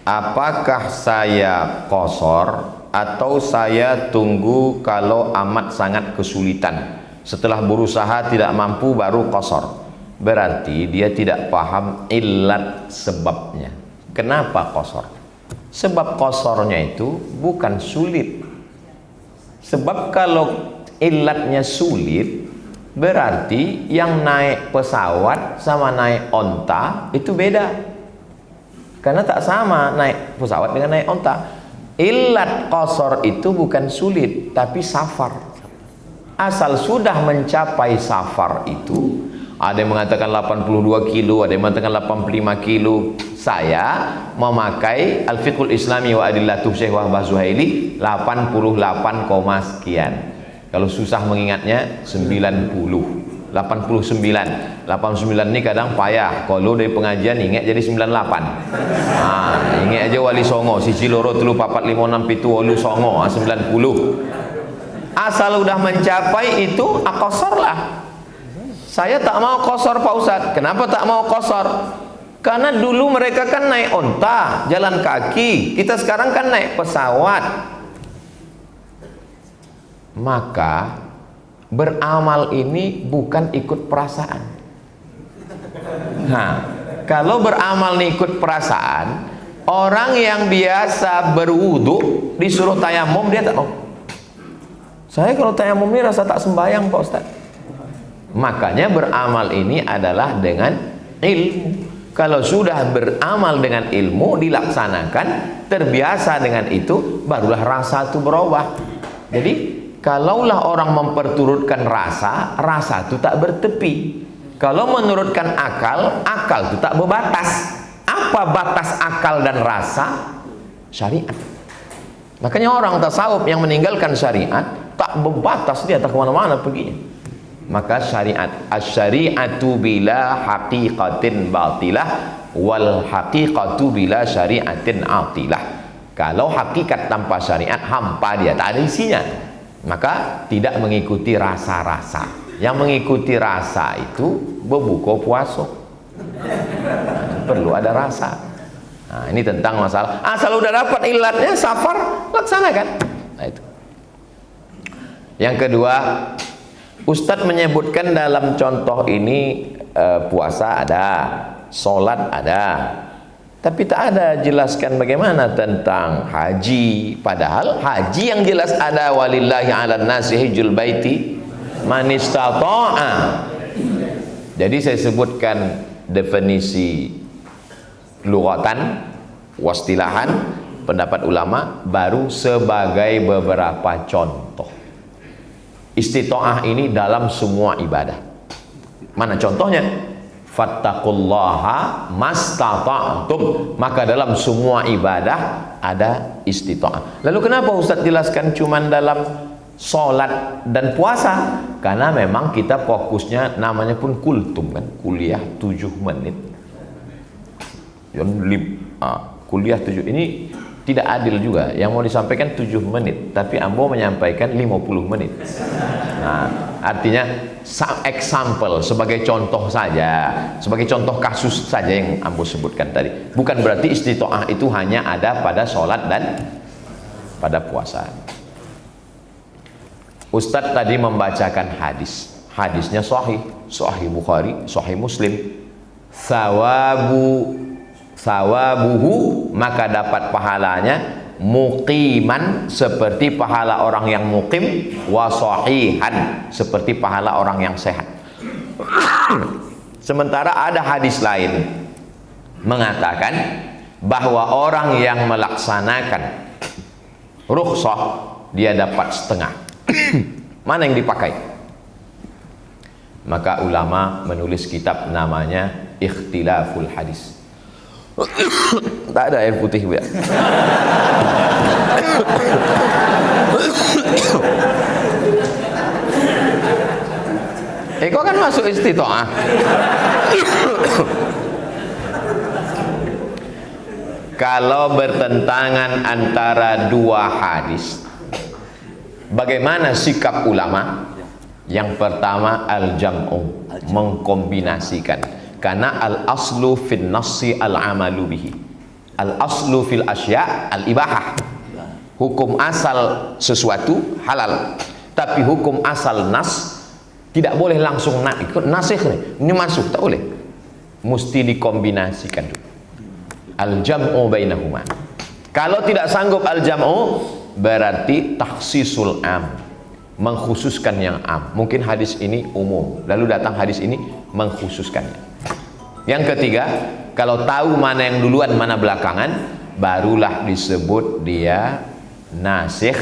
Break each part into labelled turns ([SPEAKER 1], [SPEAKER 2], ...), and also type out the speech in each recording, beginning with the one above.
[SPEAKER 1] apakah saya qasar atau saya tunggu kalau amat sangat kesulitan, setelah berusaha tidak mampu baru qasar? Berarti dia tidak paham illat sebabnya. Kenapa qasar? Sebab qasarnya itu bukan sulit. Sebab kalau illatnya sulit, berarti yang naik pesawat sama naik onta itu beda. Karena tak sama naik pesawat dengan naik onta. Illat qasar itu bukan sulit, tapi safar. Asal sudah mencapai safar itu, ada yang mengatakan 82 kilo, ada yang mengatakan 85 kilo. Saya memakai Al-Fiqhul Islami wa Adillatuh Syekh Wahbah Zuhaili 88, sekian. Kalau susah mengingatnya 90, 89. 89 ini kadang payah. Kalau dari pengajian ingat jadi 98. Ingat aja Wali Songo, siji loro telu papat lima enam pitu wolu songo 90. Asal udah mencapai itu qasar lah. Saya tak mau qasar Pak Ustadz. Kenapa tak mau qasar? Karena dulu mereka kan naik onta, jalan kaki. Kita sekarang kan naik pesawat. Maka beramal ini bukan ikut perasaan. Nah, kalau beramal nih ikut perasaan, orang yang biasa berwudu disuruh tayamum dia tak mau. Saya kalau tayamum ini rasa tak sembahyang Pak Ustadz. Makanya beramal ini adalah dengan ilmu. Kalau sudah beramal dengan ilmu, dilaksanakan, terbiasa dengan itu, barulah rasa itu berubah. Jadi kalaulah orang memperturutkan rasa, rasa itu tak bertepi. Kalau menurutkan akal, akal itu tak berbatas. Apa batas akal dan rasa? Syariat. Makanya orang tasawuf yang meninggalkan syariat tak berbatas, dia tak kemana-mana perginya. Maka syariat, asy-syari'atu bila haqiqatin batilah wal haqiqatu bila syari'atin atilah. Kalau hakikat tanpa syariat hampa, dia tak ada isinya. Maka tidak mengikuti rasa-rasa. Yang mengikuti rasa itu berbuka puasa. Perlu ada rasa. Nah, ini tentang masalah. Asal udah dapat ilatnya, safar, laksanakan. Nah, itu. Yang kedua, Ustadz menyebutkan dalam contoh ini puasa ada, sholat ada, tapi tak ada jelaskan bagaimana tentang haji. Padahal haji yang jelas ada, walillahi 'alan nasi hajjul baiti man istata'a. Jadi saya sebutkan definisi lughatan, wastilahan, pendapat ulama, baru sebagai beberapa contoh. Istita'ah ini dalam semua ibadah. Mana contohnya? Fattaqullaha mastata'tum. Maka dalam semua ibadah ada istita'ah. Lalu kenapa Ustaz jelaskan cuman dalam sholat dan puasa? Karena memang kita fokusnya namanya pun kultum kan, kuliah 7 menit. Kuliah 7 ini tidak adil juga. Yang mau disampaikan 7 menit, tapi Ambo menyampaikan 50 menit. Nah, artinya example, sebagai contoh saja, sebagai contoh kasus saja yang Ambo sebutkan tadi. Bukan berarti istita'ah itu hanya ada pada sholat dan pada puasa. Ustadz tadi membacakan hadis. Hadisnya sahih, sahih Bukhari, sahih Muslim. Sawabuhu, maka dapat pahalanya muqiman, seperti pahala orang yang muqim, wa sahihan, seperti pahala orang yang sehat. Sementara ada hadis lain mengatakan bahwa orang yang melaksanakan rukhsah dia dapat setengah. Mana yang dipakai? Maka ulama menulis kitab namanya Ikhtilaful Hadis. Tak ada air putih ya. Kok kan masuk istita'ah. Kalau bertentangan antara dua hadis, bagaimana sikap ulama? Yang pertama al-jam'u, mengkombinasikan. Karena al-aslu fin nassi al-amalu bihi. Al aslu fil asya al ibahah. Hukum asal sesuatu halal, tapi hukum asal nas tidak boleh langsung ikut nasikh nih. Ini masuk, tak boleh. Mesti dikombinasikan dulu. Al jam'u bainahuma. Kalau tidak sanggup al jam'u, berarti takhsisul am, mengkhususkan yang am. Mungkin hadis ini umum, lalu datang hadis ini mengkhususkannya. Yang ketiga, kalau tahu mana yang duluan mana belakangan, barulah disebut dia nasikh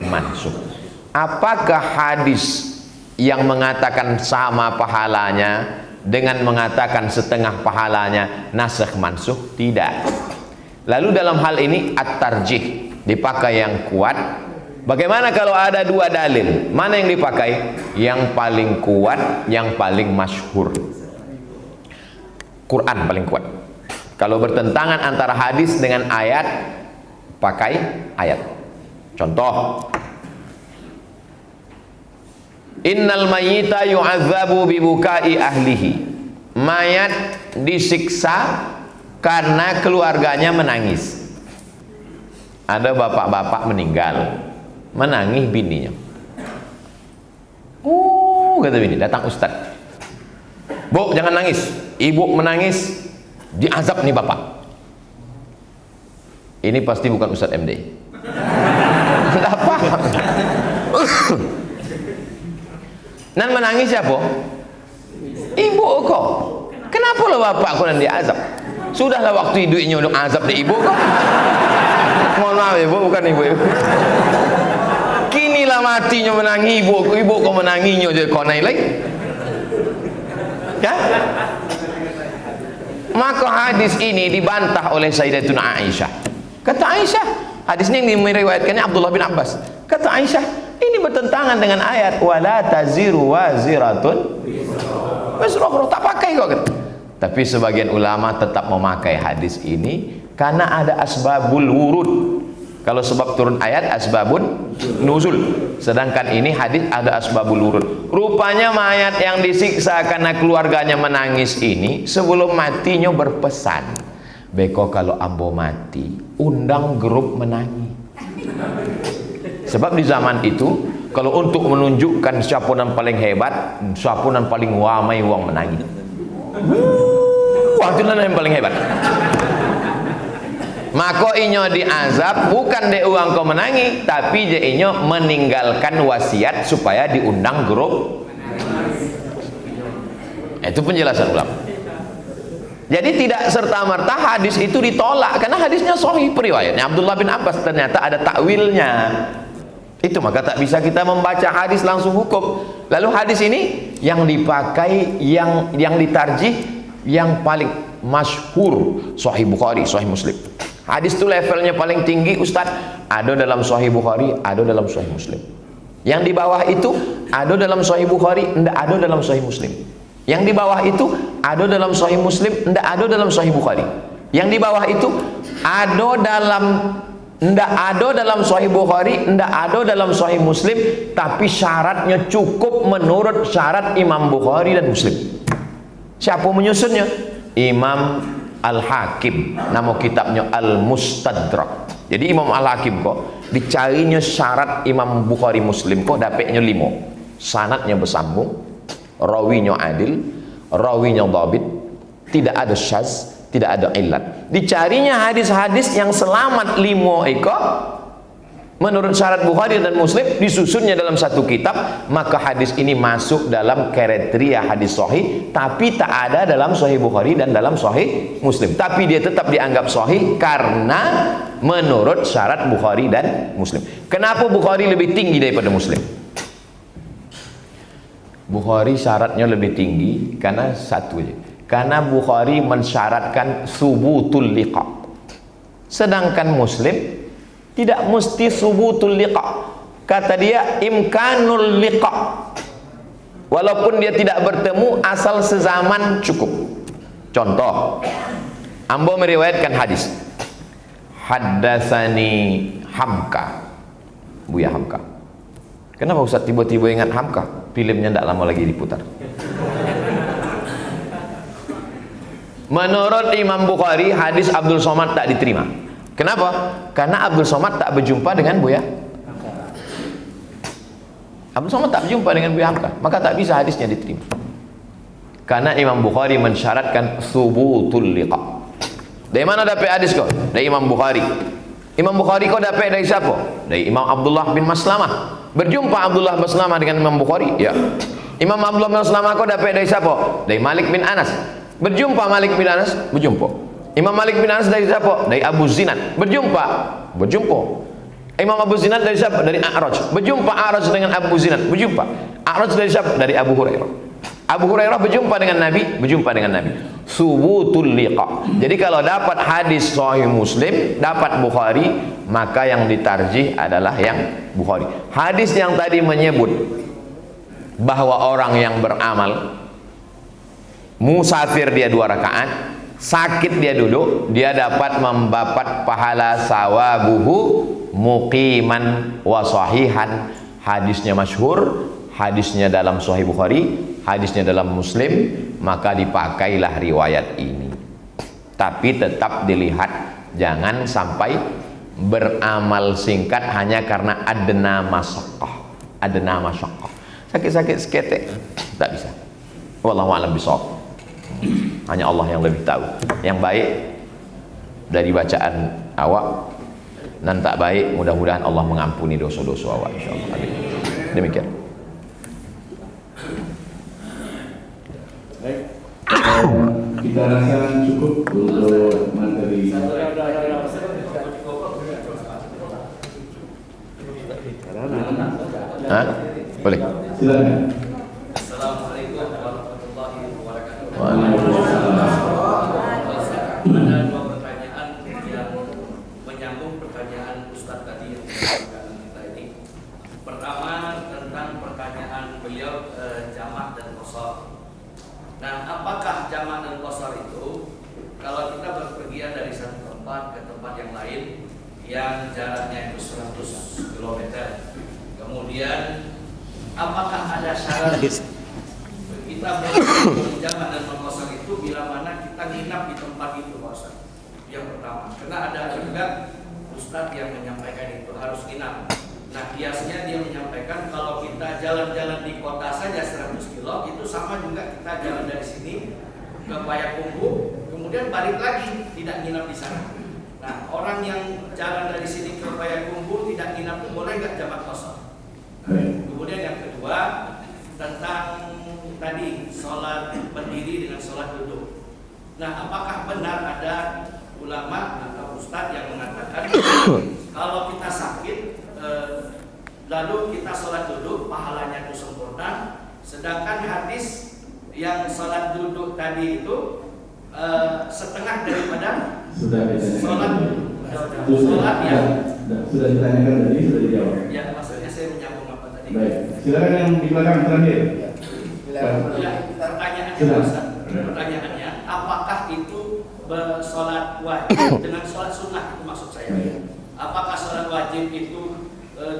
[SPEAKER 1] mansukh. Apakah hadis yang mengatakan sama pahalanya dengan mengatakan setengah pahalanya nasikh mansukh? Tidak. Lalu dalam hal ini at-tarjih, dipakai yang kuat. Bagaimana kalau ada dua dalil? Mana yang dipakai? Yang paling kuat, yang paling masyhur. Quran paling kuat. Kalau bertentangan antara hadis dengan ayat, pakai ayat. Contoh, innal mayyita yu'adzabu bibukai ahlihi. Mayat disiksa karena keluarganya menangis. Ada bapak-bapak meninggal, menangis bininya. Kata bini, datang ustaz. Bu, jangan nangis. Ibu menangis, diazab nih bapak. Ini pasti bukan Ustaz MD. Tidak paham. Nan menangis siapa? Ibu kok. Kenapa lo bapak kau dan diazab? Sudahlah waktu hidupnya untuk azab di ibu kok. Mohon maaf ibu, bukan ibu. Kinilah matinya menangis ibu kau menangisnya jadi kau naik lagi. Ya? Maka hadis ini dibantah oleh Sayyidatuna Aisyah. Kata Aisyah, hadis ini yang meriwayatkannya Abdullah bin Abbas. Kata Aisyah, ini bertentangan dengan ayat wala taziru waziratun wizra ukhra. Tak pakai kok. Tapi sebagian ulama tetap memakai hadis ini karena ada asbabul wurud. Kalau sebab turun ayat asbabun nuzul, sedangkan ini hadis ada asbabul wurud. Rupanya mayat yang disiksa karena keluarganya menangis ini sebelum matinya berpesan, beko kalau ambo mati undang grup menangis. Sebab di zaman itu kalau untuk menunjukkan siapa yang paling hebat, siapa yang paling wamai wong menangis. Wah, itu yang paling hebat. Maka inyo diazab bukan de uang kau menangi, tapi je inyo meninggalkan wasiat supaya diundang grup. Itu penjelasan ulama. Jadi tidak serta-merta hadis itu ditolak karena hadisnya sahih, periwayatnya Abdullah bin Abbas, ternyata ada takwilnya. Itu maka tak bisa kita membaca hadis langsung hukum. Lalu hadis ini yang dipakai, yang ditarjih, yang paling masyhur Sahih Bukhari, Sahih Muslim. Hadis itu levelnya paling tinggi Ustaz, ada dalam Sahih Bukhari, ada dalam Sahih Muslim. Yang di bawah itu ada dalam Sahih Bukhari, tidak ada dalam Sahih Muslim. Yang di bawah itu ada dalam Sahih Muslim, tidak ada dalam Sahih Bukhari. Yang di bawah itu ada dalam, tidak ada dalam Sahih Bukhari, tidak ada dalam Sahih Muslim, tapi syaratnya cukup menurut syarat Imam Bukhari dan Muslim. Siapa menyusunnya? Imam Al-Hakim, nama kitabnya Al-Mustadrak. Jadi Imam Al-Hakim kok dicarinya syarat Imam Bukhari Muslim kok dapatnya 5. Sanadnya bersambung, rawinya adil, rawinya dhabit, tidak ada syaz, tidak ada illat. Dicarinya hadis-hadis yang selamat 5 ekor menurut syarat Bukhari dan Muslim, disusunnya dalam satu kitab. Maka hadis ini masuk dalam kriteria hadis sahih, tapi tak ada dalam Sahih Bukhari dan dalam Sahih Muslim, tapi dia tetap dianggap sahih karena menurut syarat Bukhari dan Muslim. Kenapa Bukhari lebih tinggi daripada Muslim? Bukhari syaratnya lebih tinggi karena satu aja, karena Bukhari mensyaratkan subutul liqa, sedangkan Muslim tidak mesti subutul liqa. Kata dia imkanul liqa, walaupun dia tidak bertemu, asal sezaman cukup. Contoh, ambo meriwayatkan hadis, haddatsani Hamka, Buya Hamka. Kenapa Ustaz tiba-tiba ingat Hamka? Filmnya tidak lama lagi diputar. Menurut Imam Bukhari, hadis Abdul Somad tak diterima. Kenapa? Karena Abdul Somad tak berjumpa dengan Buya. Abdul Somad tak berjumpa dengan Buya Hamka, maka tak bisa hadisnya diterima. Karena Imam Bukhari mensyaratkan subutul liqa. Dari mana dapat hadis kau? Dari Imam Bukhari. Imam Bukhari kau dapat dari siapa? Dari Imam Abdullah bin Maslamah. Berjumpa Abdullah bin Maslamah dengan Imam Bukhari? Ya. Imam Abdullah bin Maslamah kau dapat dari siapa? Dari Malik bin Anas. Berjumpa Malik bin Anas? Berjumpa. Imam Malik bin Anas dari siapa? Dari Abu Zinad. Berjumpa? Berjumpa. Imam Abu Zinad dari siapa? Dari A'raj. Berjumpa A'raj dengan Abu Zinad? Berjumpa. A'raj dari siapa? Dari Abu Hurairah. Abu Hurairah berjumpa dengan Nabi, berjumpa dengan Nabi. Subutul liqa. Jadi kalau dapat hadis Sahih Muslim, dapat Bukhari, maka yang ditarjih adalah yang Bukhari. Hadis yang tadi menyebut bahwa orang yang beramal musafir dia 2 rakaat, sakit dia duduk, dia dapat membapat pahala sawabuhu muqiman wa sahihan. Hadisnya masyhur, hadisnya dalam Sahih Bukhari, hadisnya dalam Muslim, maka dipakailah riwayat ini. Tapi tetap dilihat, jangan sampai beramal singkat hanya karena adna masyaqqah. Adna masyaqqah. Sakit-sakit seketek, tak bisa. Wallahu a'lam bishawab. Hanya Allah yang lebih tahu. Yang baik dari bacaan awak, dan tak baik mudah-mudahan Allah mengampuni dosa-dosa awak insyaallah. Amin. Demikian.
[SPEAKER 2] Kita rasa cukup untuk materi.
[SPEAKER 1] Hah? Boleh.
[SPEAKER 2] Silakan.
[SPEAKER 3] Assalamualaikum warahmatullahi wabarakatuh.
[SPEAKER 2] Waalaikumsalam.
[SPEAKER 3] Ada 2 pertanyaan yang menyambung pertanyaan Ustadz tadi yang disampaikan kita ini. Pertama tentang pertanyaan beliau jamak dan qashar. Nah, apakah jamak dan qashar itu kalau kita berpergian dari satu tempat ke tempat yang lain yang jaraknya itu 100 km, kemudian apakah ada syarat kita jamak dan qashar itu bila mana kita nginap di tempat itu, Pak Ustaz? Yang pertama, karena ada juga Ustadz yang menyampaikan itu harus nginap. Nah, kiasnya dia menyampaikan kalau kita jalan-jalan di kota saja 100 kilo, itu sama juga kita jalan dari sini ke Payakumbuh, kemudian balik lagi, tidak nginap di sana. Nah, orang yang jalan dari sini ke Payakumbuh tidak nginap itu boleh nggak jamak qashar? Kemudian yang kedua tentang tadi sholat berdiri dengan sholat duduk. Nah, apakah benar ada ulama atau ustadz yang mengatakan kalau kita sakit lalu kita sholat duduk pahalanya itu sempurna, sedangkan hadis yang sholat duduk tadi itu setengah daripada sholat yang
[SPEAKER 2] sudah ditanyakan tadi, sudah dijawab.
[SPEAKER 3] Ya, maksudnya saya menyambung apa tadi.
[SPEAKER 2] Baik, silakan yang di belakang terakhir.
[SPEAKER 3] Ya, pertanyaannya, apakah itu sholat wajib dengan sholat sunnah, itu maksud saya. Apakah sholat wajib itu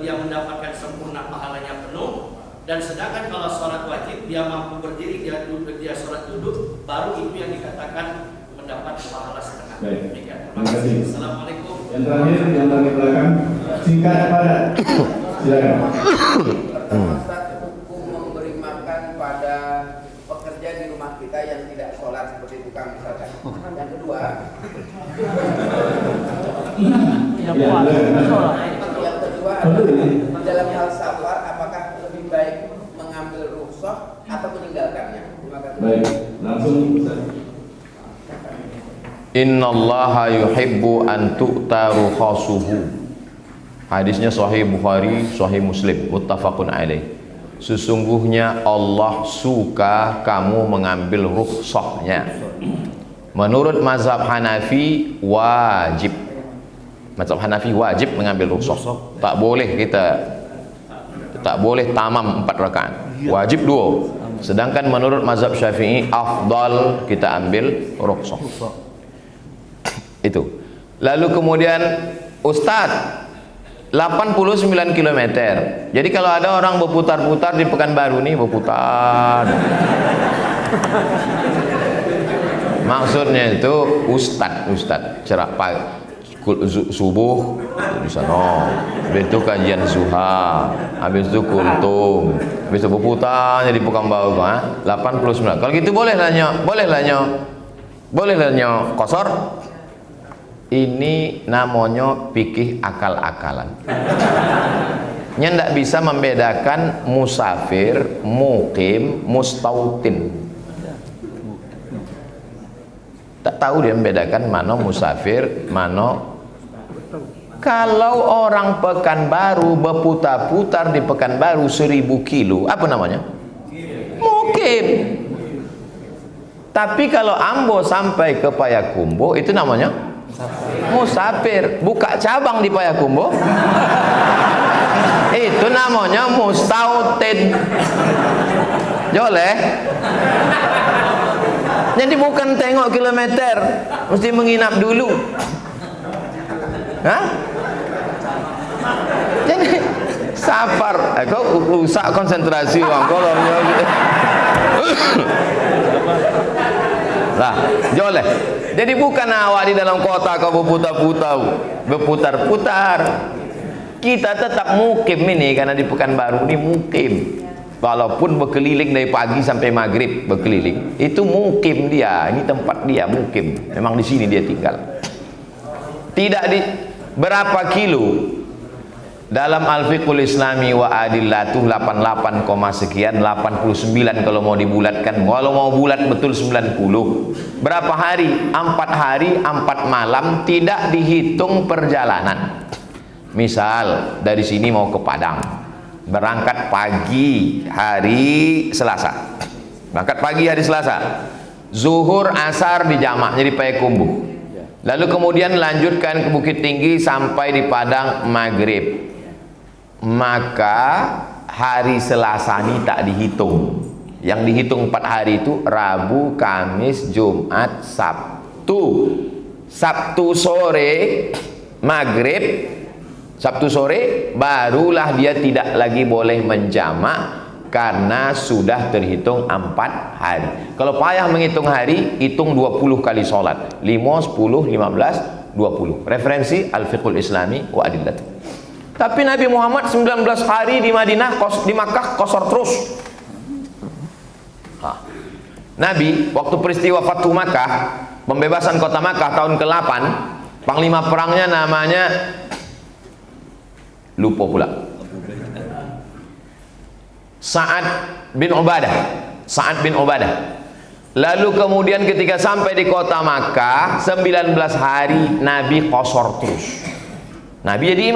[SPEAKER 3] dia mendapatkan sempurna pahalanya penuh, dan sedangkan kalau sholat wajib dia mampu berdiri, dia sholat duduk, baru itu yang dikatakan mendapat pahala setengah.
[SPEAKER 2] Baik.
[SPEAKER 3] Terima kasih. Assalamualaikum.
[SPEAKER 2] Yang terakhir, yang di belakang, singkat padat. Silakan.
[SPEAKER 4] Hukum memberi makan pada pekerja di rumah kita yang tidak sholat seperti tukang misalkan. Yang kedua, dalam hal safar apakah lebih baik mengambil rukhsah atau meninggalkannya? Terima kasih.
[SPEAKER 2] Baik, langsung Ustaz.
[SPEAKER 1] Innallaha yuhibbu an tu'ta rukhasuhu. Hadisnya Sahih Bukhari, Sahih Muslim, muttafaqun alaih. Sesungguhnya Allah suka kamu mengambil rukhsahnya. Menurut mazhab Hanafi wajib. Mazhab Hanafi wajib mengambil rukhsah. Tak boleh tamam 4 rakaat. Wajib 2. Sedangkan menurut mazhab Syafi'i afdal kita ambil rukhsah. Itu. Lalu kemudian Ustadz 89 km. Jadi kalau ada orang berputar-putar di Pekanbaru nih, berputar Maksudnya itu ustad cerak pagi subuh di sana, habis itu kajian zuha, habis itu kultum, habis itu berputar jadi Pekanbaru 89. Kalau gitu boleh lah nyo kosor. Ini namanya pikih akal-akalan. Nya ndak bisa membedakan musafir, mukim, mustautin. Tak tahu dia membedakan mana musafir, mana. Kalau orang Pekanbaru berputar-putar di Pekanbaru 1000 kilo, apa namanya? Mukim. Tapi kalau Ambo sampai ke Payakumbuh, itu namanya musafir. Buka cabang di Payakumbuh, itu namanya mustautin. Joleh. Jadi bukan tengok kilometer, mesti menginap dulu. Hah? Jadi safar, kau rusak konsentrasi orang kalau lah, joleh. Jadi bukan awak di dalam kota kau berputar-putar. Kita tetap mukim ini karena di Pekanbaru ini mukim. Walaupun berkeliling dari pagi sampai maghrib berkeliling, itu mukim dia. Ini tempat dia mukim. Memang di sini dia tinggal. Tidak di berapa kilo dalam Al-Fiqhul Islami wa Adillatuh 88, sekian 89 kalau mau dibulatkan. Kalau mau bulat betul 90. Berapa hari? 4 hari 4 malam, tidak dihitung perjalanan. Misal dari sini mau ke Padang, berangkat pagi hari Selasa. Berangkat pagi hari Selasa. Zuhur asar dijamak jadi Payakumbuh. Lalu kemudian lanjutkan ke Bukit Tinggi sampai di Padang maghrib. Maka hari Selasa ini tak dihitung. Yang dihitung 4 hari itu Rabu, Kamis, Jumat, Sabtu. Sabtu sore maghrib, Sabtu sore barulah dia tidak lagi boleh menjamak karena sudah terhitung 4 hari. Kalau payah menghitung hari, hitung 20 kali sholat. 5, 10, 15, 20. Referensi Al-Fiqhul Islami wa Adillatuh. Tapi Nabi Muhammad 19 hari di Madinah, di Makkah kosor terus. Nabi waktu peristiwa Fathu Makkah, pembebasan kota Makkah tahun ke-8, panglima perangnya namanya lupa pula, Sa'ad bin Ubadah. Lalu kemudian ketika sampai di kota Makkah 19 hari Nabi kosor terus. Nabi jadi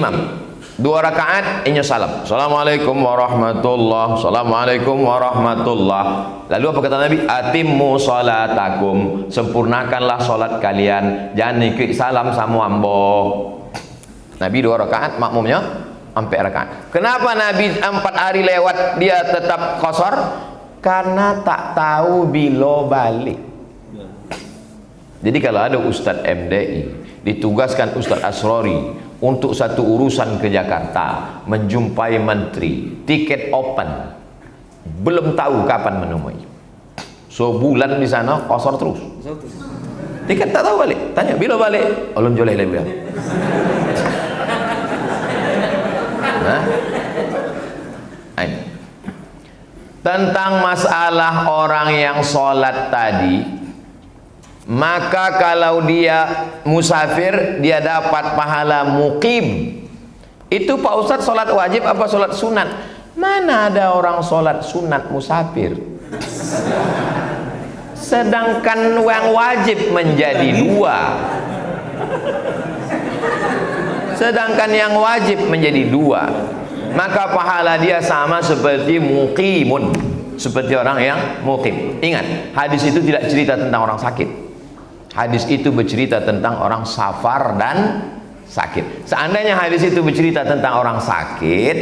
[SPEAKER 1] imam 2 rakaat inyo salam, assalamualaikum warahmatullah, assalamualaikum warahmatullah. Lalu apa kata Nabi? Atimmu salatakum, sempurnakanlah salat kalian, jangan ikut salam sama ambo. Nabi 2 rakaat, makmumnya 4 rakaat. Kenapa Nabi 4 hari lewat dia tetap kosor? Karena tak tahu bila balik. Jadi kalau ada Ustadz MDI ditugaskan Ustadz Asrori untuk satu urusan ke Jakarta, menjumpai menteri, tiket open, belum tahu kapan menemui, sebulan di sana kosor terus, tiket tak tahu balik, tanya bila balik, ulun joleh lagi bilang. Tentang masalah orang yang sholat tadi, maka kalau dia musafir dia dapat pahala mukim. Itu Pak Ustadz sholat wajib apa sholat sunat? Mana ada orang sholat sunat musafir? Sedangkan yang wajib menjadi 2. Sedangkan yang wajib menjadi 2. Maka pahala dia sama seperti muqimun, seperti orang yang muqim. Ingat, hadis itu tidak cerita tentang orang sakit. Hadis itu bercerita tentang orang safar dan sakit. Seandainya hadis itu bercerita tentang orang sakit,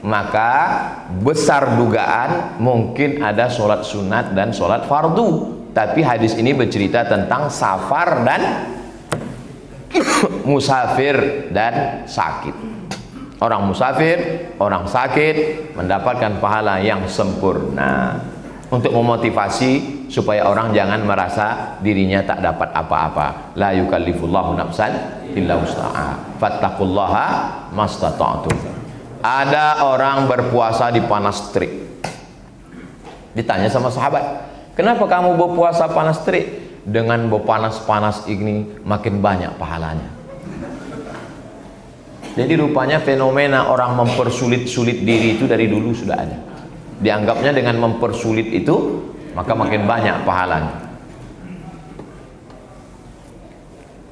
[SPEAKER 1] maka besar dugaan mungkin ada sholat sunat dan sholat fardu. Tapi hadis ini bercerita tentang safar dan musafir dan sakit. Orang musafir, orang sakit mendapatkan pahala yang sempurna. Untuk memotivasi supaya orang jangan merasa dirinya tak dapat apa-apa. La yukallifullahu nafsan illa wus'aha. Fattaqullaha mastata'tum. Ada orang berpuasa di panas terik. Ditanya sama sahabat, kenapa kamu berpuasa panas terik? Dengan berpanas-panas ini makin banyak pahalanya. Jadi rupanya fenomena orang mempersulit-sulit diri itu dari dulu sudah ada. Dianggapnya dengan mempersulit itu maka makin banyak pahalanya.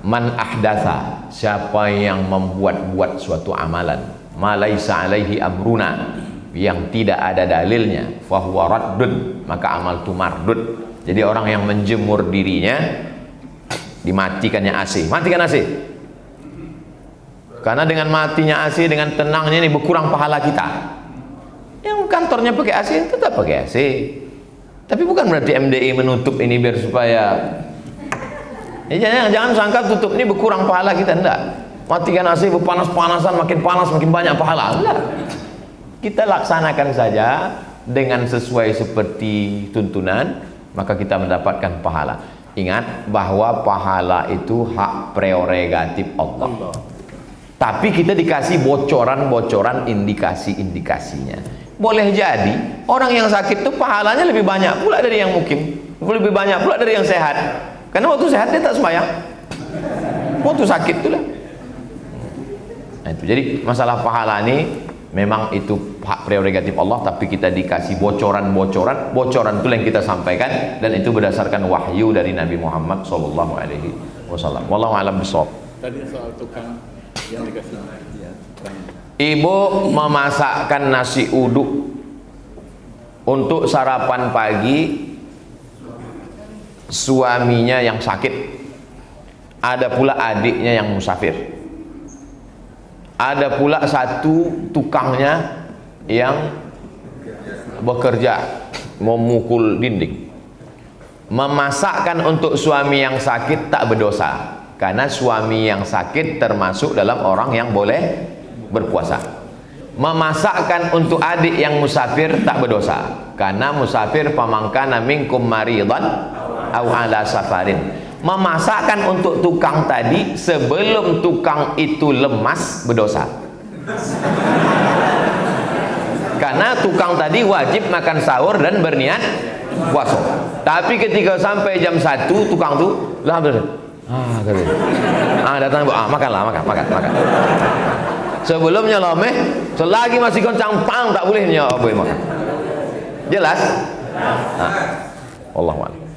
[SPEAKER 1] Man ahdatha, siapa yang membuat-buat suatu amalan, ma laisa alaihi amruna, yang tidak ada dalilnya, fahuwa raddun, maka amal itu mardud. Jadi orang yang menjemur dirinya, dimatikannya AC, matikan AC. Karena dengan matinya AC, dengan tenangnya ini berkurang pahala kita. Yang kantornya pakai AC tetap pakai AC. Tapi bukan berarti MDI menutup ini biar supaya jangan sangka tutup ini berkurang pahala kita, enggak. Matikan AC, berpanas-panasan, makin panas makin banyak pahala, enggak. Kita laksanakan saja dengan sesuai seperti tuntunan, maka kita mendapatkan pahala. Ingat bahwa pahala itu hak prerogatif Allah. Tapi kita dikasih bocoran-bocoran, indikasi-indikasinya. Boleh jadi orang yang sakit itu pahalanya lebih banyak pula dari yang mukim, lebih banyak pula dari yang sehat. Karena waktu sehat dia tak sembahyang, waktu sakit itulah. Nah, itu. Jadi masalah pahala ini memang itu hak prerogatif Allah, tapi kita dikasih bocoran-bocoran, bocoran itu yang kita sampaikan, dan itu berdasarkan wahyu dari Nabi Muhammad SAW. Wallahu a'lam bishawab.
[SPEAKER 5] Tadi soal tukang yang dikasih ya,
[SPEAKER 1] Ibu memasakkan nasi uduk untuk sarapan pagi suaminya yang sakit, ada pula adiknya yang musafir, ada pula satu tukangnya yang bekerja memukul dinding. Memasakkan untuk suami yang sakit tak berdosa, karena suami yang sakit termasuk dalam orang yang boleh berpuasa. Memasakkan untuk adik yang musafir tak berdosa, karena musafir pamangkana minkum maridan aw ala safarin. Memasakkan untuk tukang tadi sebelum tukang itu lemas berdosa, karena tukang tadi wajib makan sahur dan berniat puasa. Tapi ketika sampai jam 1 tukang tu lah datang, makanlah, makan. Sebelumnya lomeh, selagi masih kencang pang tak boleh makan. Jelas? Allahuakbar.